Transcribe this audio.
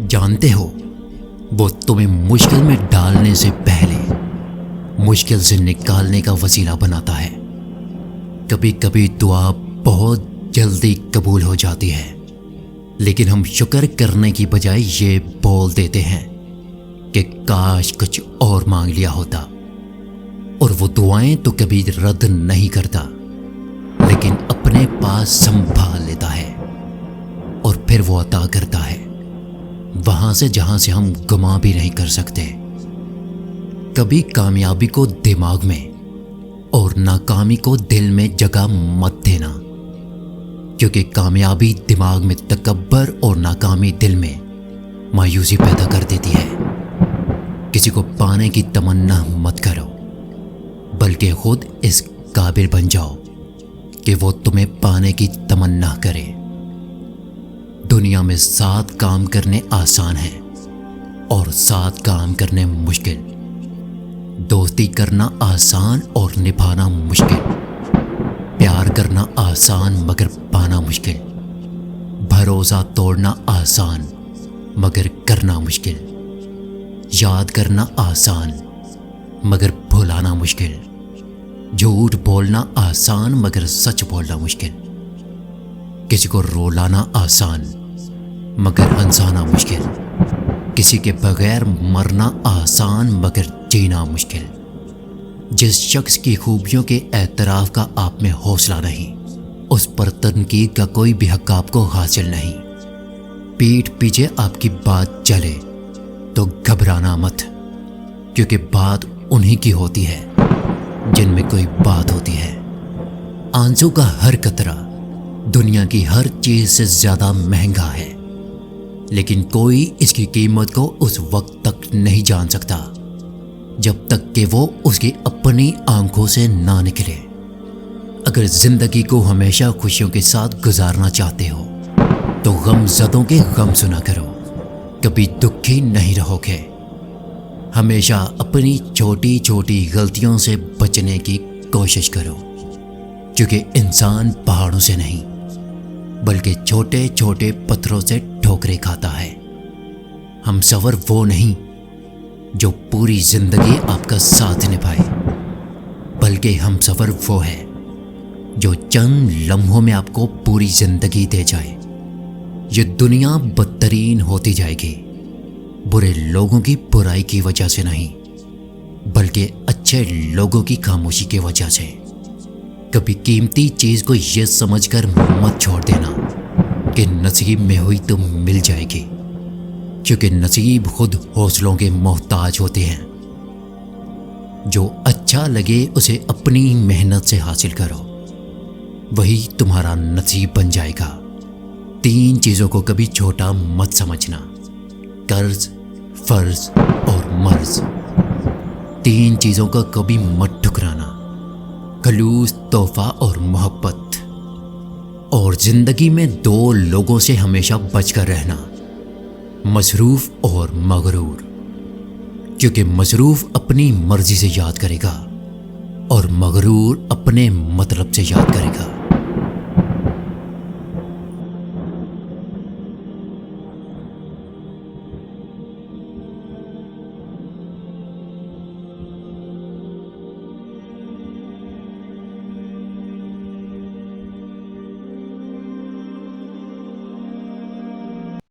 جانتے ہو وہ تمہیں مشکل میں ڈالنے سے پہلے مشکل سے نکالنے کا وسیلہ بناتا ہے۔ کبھی کبھی دعا بہت جلدی قبول ہو جاتی ہے، لیکن ہم شکر کرنے کی بجائے یہ بول دیتے ہیں کہ کاش کچھ اور مانگ لیا ہوتا۔ اور وہ دعائیں تو کبھی رد نہیں کرتا، لیکن اپنے پاس سنبھال لیتا ہے اور پھر وہ عطا کرتا ہے وہاں سے جہاں سے ہم گما بھی نہیں کر سکتے۔ کبھی کامیابی کو دماغ میں اور ناکامی کو دل میں جگہ مت دینا، کیونکہ کامیابی دماغ میں تکبر اور ناکامی دل میں مایوسی پیدا کر دیتی ہے۔ کسی کو پانے کی تمنا مت کرو، بلکہ خود اس قابل بن جاؤ کہ وہ تمہیں پانے کی تمنا کرے۔ دنیا میں 7 کام کرنے آسان ہیں اور 7 کام کرنے مشکل۔ دوستی کرنا آسان اور نبھانا مشکل۔ پیار کرنا آسان مگر پانا مشکل۔ بھروسہ توڑنا آسان مگر کرنا مشکل۔ یاد کرنا آسان مگر بھلانا مشکل۔ جھوٹ بولنا آسان مگر سچ بولنا مشکل۔ کسی کو رولانا آسان مگر ہنسانا مشکل۔ کسی کے بغیر مرنا آسان مگر جینا مشکل۔ جس شخص کی خوبیوں کے اعتراف کا آپ میں حوصلہ نہیں، اس پر تنقید کا کوئی بھی حق آپ کو حاصل نہیں۔ پیٹھ پیچھے آپ کی بات چلے تو گھبرانا مت، کیونکہ بات انہی کی ہوتی ہے جن میں کوئی بات ہوتی ہے۔ آنسو کا ہر قطرہ دنیا کی ہر چیز سے زیادہ مہنگا ہے، لیکن کوئی اس کی قیمت کو اس وقت تک نہیں جان سکتا جب تک کہ وہ اس کی اپنی آنکھوں سے نہ نکلے۔ اگر زندگی کو ہمیشہ خوشیوں کے ساتھ گزارنا چاہتے ہو تو غم زدوں کے غم سنا کرو، کبھی دکھی نہیں رہو گے۔ ہمیشہ اپنی چھوٹی چھوٹی غلطیوں سے بچنے کی کوشش کرو، کیونکہ انسان پہاڑوں سے نہیں بلکہ چھوٹے چھوٹے پتھروں سے ٹھوکریں کھاتا ہے۔ ہمسفر وہ نہیں جو پوری زندگی آپ کا ساتھ نبھائے، بلکہ ہمسفر وہ ہے جو چند لمحوں میں آپ کو پوری زندگی دے جائے۔ یہ دنیا بدترین ہوتی جائے گی، برے لوگوں کی برائی کی وجہ سے نہیں بلکہ اچھے لوگوں کی خاموشی کی وجہ سے۔ کبھی قیمتی چیز کو یہ سمجھ کر مت چھوڑ دینا کہ نصیب میں ہوئی تو مل جائے گی، کیونکہ نصیب خود حوصلوں کے محتاج ہوتے ہیں۔ جو اچھا لگے اسے اپنی محنت سے حاصل کرو، وہی تمہارا نصیب بن جائے گا۔ 3 چیزوں کو کبھی چھوٹا مت سمجھنا: قرض، فرض اور مرض۔ 3 چیزوں کا کبھی مت ٹھکرانا: خلوص، تحفہ اور محبت۔ اور زندگی میں 2 لوگوں سے ہمیشہ بچ کر رہنا: مصروف اور مغرور، کیونکہ مصروف اپنی مرضی سے یاد کرے گا اور مغرور اپنے مطلب سے یاد کرے گا۔